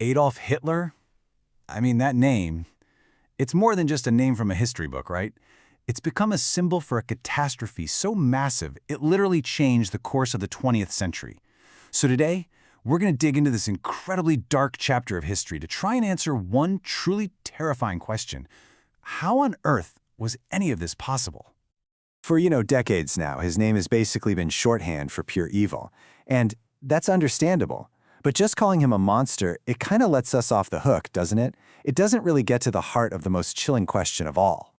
Adolf Hitler? I mean, that name, it's more than just a name from a history book, right? It's become a symbol for a catastrophe so massive, it literally changed the course of the 20th century. So today, we're going to dig into this incredibly dark chapter of history to try and answer one truly terrifying question. How on earth was any of this possible? For, decades now, his name has basically been shorthand for pure evil. And that's understandable. But just calling him a monster, it kind of lets us off the hook, doesn't it? It doesn't really get to the heart of the most chilling question of all.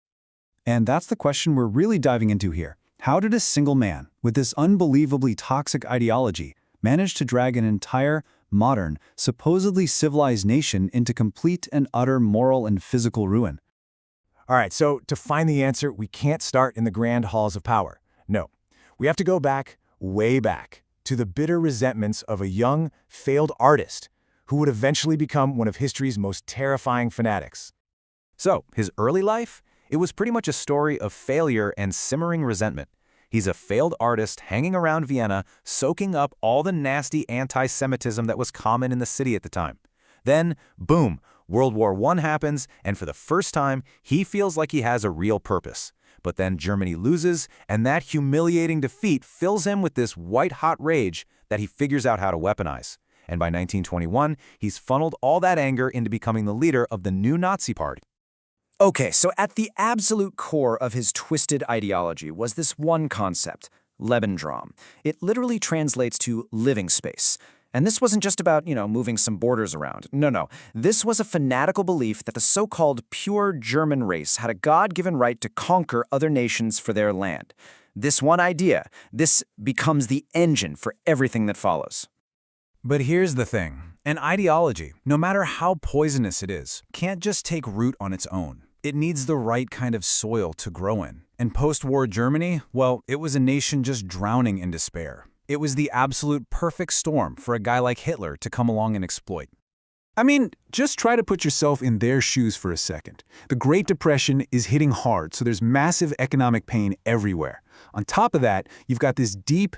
And that's the question we're really diving into here. How did a single man, with this unbelievably toxic ideology, manage to drag an entire, modern, supposedly civilized nation into complete and utter moral and physical ruin? All right, so to find the answer, we can't start in the grand halls of power. No, we have to go back, way back, to the bitter resentments of a young, failed artist who would eventually become one of history's most terrifying fanatics. So, his early life? It was pretty much a story of failure and simmering resentment. He's a failed artist hanging around Vienna, soaking up all the nasty anti-Semitism that was common in the city at the time. Then, boom, World War I happens, and for the first time, he feels like he has a real purpose. But then Germany loses, and that humiliating defeat fills him with this white-hot rage that he figures out how to weaponize. And by 1921, he's funneled all that anger into becoming the leader of the new Nazi Party. Okay, so at the absolute core of his twisted ideology was this one concept, Lebensraum. It literally translates to living space. And this wasn't just about, moving some borders around. No. This was a fanatical belief that the so-called pure German race had a God-given right to conquer other nations for their land. This one idea, this becomes the engine for everything that follows. But here's the thing. An ideology, no matter how poisonous it is, can't just take root on its own. It needs the right kind of soil to grow in. And post-war Germany, well, it was a nation just drowning in despair. It was the absolute perfect storm for a guy like Hitler to come along and exploit. I mean, just try to put yourself in their shoes for a second. The Great Depression is hitting hard, so there's massive economic pain everywhere. On top of that, you've got this deep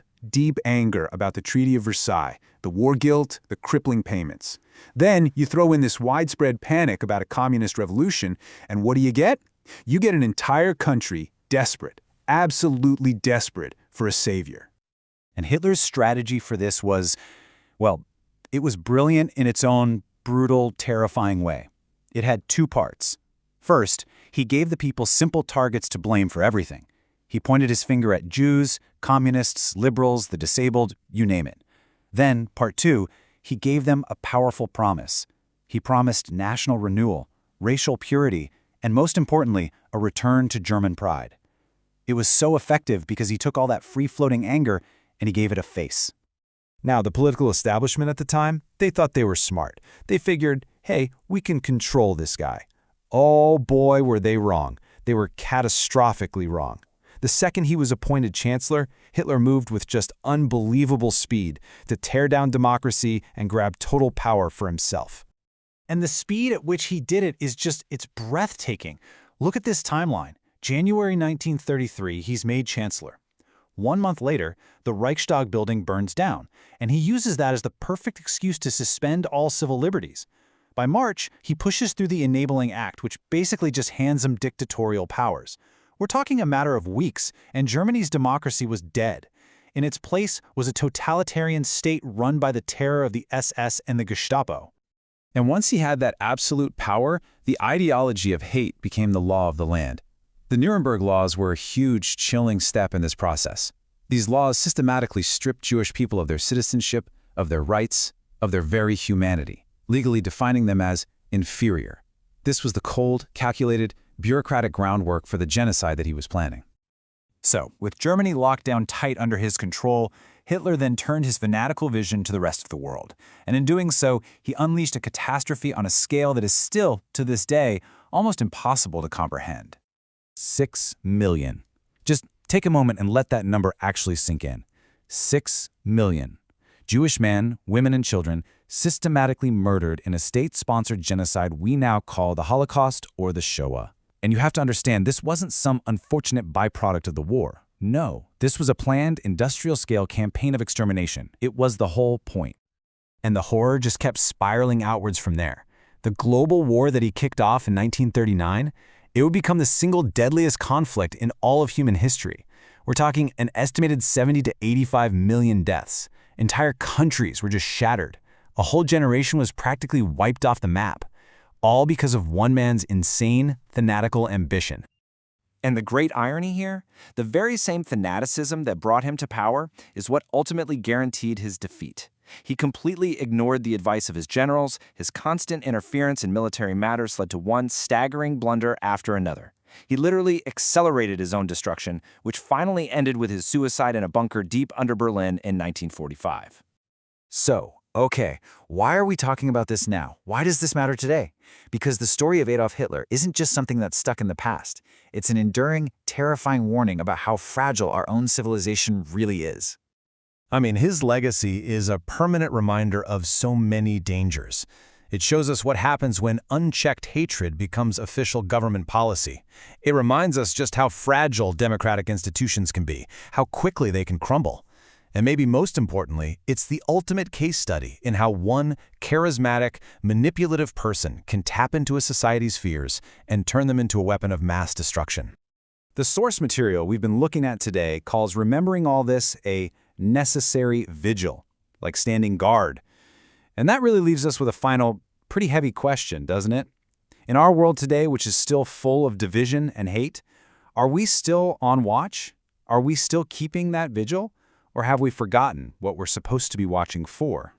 anger about the Treaty of Versailles, the war guilt, the crippling payments. Then you throw in this widespread panic about a communist revolution, and what do you get? You get an entire country desperate, absolutely desperate for a savior. And Hitler's strategy for this was, well, it was brilliant in its own brutal, terrifying way. It had two parts. First, he gave the people simple targets to blame for everything. He pointed his finger at Jews, communists, liberals, the disabled, you name it. Then, part two, he gave them a powerful promise. He promised national renewal, racial purity, and most importantly, a return to German pride. It was so effective because he took all that free-floating anger and he gave it a face. Now, the political establishment at the time, they thought they were smart. They figured, hey, we can control this guy. Oh boy, were they wrong. They were catastrophically wrong. The second he was appointed chancellor, Hitler moved with just unbelievable speed to tear down democracy and grab total power for himself. And the speed at which he did it it's breathtaking. Look at this timeline. January 1933, he's made chancellor. 1 month later, the Reichstag building burns down, and he uses that as the perfect excuse to suspend all civil liberties. By March, he pushes through the Enabling Act, which basically just hands him dictatorial powers. We're talking a matter of weeks, and Germany's democracy was dead. In its place was a totalitarian state run by the terror of the SS and the Gestapo. And once he had that absolute power, the ideology of hate became the law of the land. The Nuremberg laws were a huge, chilling step in this process. These laws systematically stripped Jewish people of their citizenship, of their rights, of their very humanity, legally defining them as inferior. This was the cold, calculated, bureaucratic groundwork for the genocide that he was planning. So, with Germany locked down tight under his control, Hitler then turned his fanatical vision to the rest of the world. And in doing so, he unleashed a catastrophe on a scale that is still, to this day, almost impossible to comprehend. 6 million. Just take a moment and let that number actually sink in. 6 million. Jewish men, women, and children systematically murdered in a state-sponsored genocide we now call the Holocaust or the Shoah. And you have to understand, this wasn't some unfortunate byproduct of the war. No, this was a planned industrial-scale campaign of extermination. It was the whole point. and the horror just kept spiraling outwards from there. The global war that he kicked off in 1939, it would become the single deadliest conflict in all of human history. We're talking an estimated 70 to 85 million deaths. Entire countries were just shattered. A whole generation was practically wiped off the map, all because of one man's insane, fanatical ambition. And the great irony here? The very same fanaticism that brought him to power is what ultimately guaranteed his defeat. He completely ignored the advice of his generals. His constant interference in military matters led to one staggering blunder after another. He literally accelerated his own destruction, which finally ended with his suicide in a bunker deep under Berlin in 1945. So, okay, why are we talking about this now? Why does this matter today? Because the story of Adolf Hitler isn't just something that's stuck in the past. It's an enduring, terrifying warning about how fragile our own civilization really is. I mean, his legacy is a permanent reminder of so many dangers. It shows us what happens when unchecked hatred becomes official government policy. It reminds us just how fragile democratic institutions can be, how quickly they can crumble. And maybe most importantly, it's the ultimate case study in how one charismatic, manipulative person can tap into a society's fears and turn them into a weapon of mass destruction. The source material we've been looking at today calls remembering all this a necessary vigil, like standing guard. And that really leaves us with a final, pretty heavy question, doesn't it? In our world today, which is still full of division and hate, are we still on watch? Are we still keeping that vigil? Or have we forgotten what we're supposed to be watching for?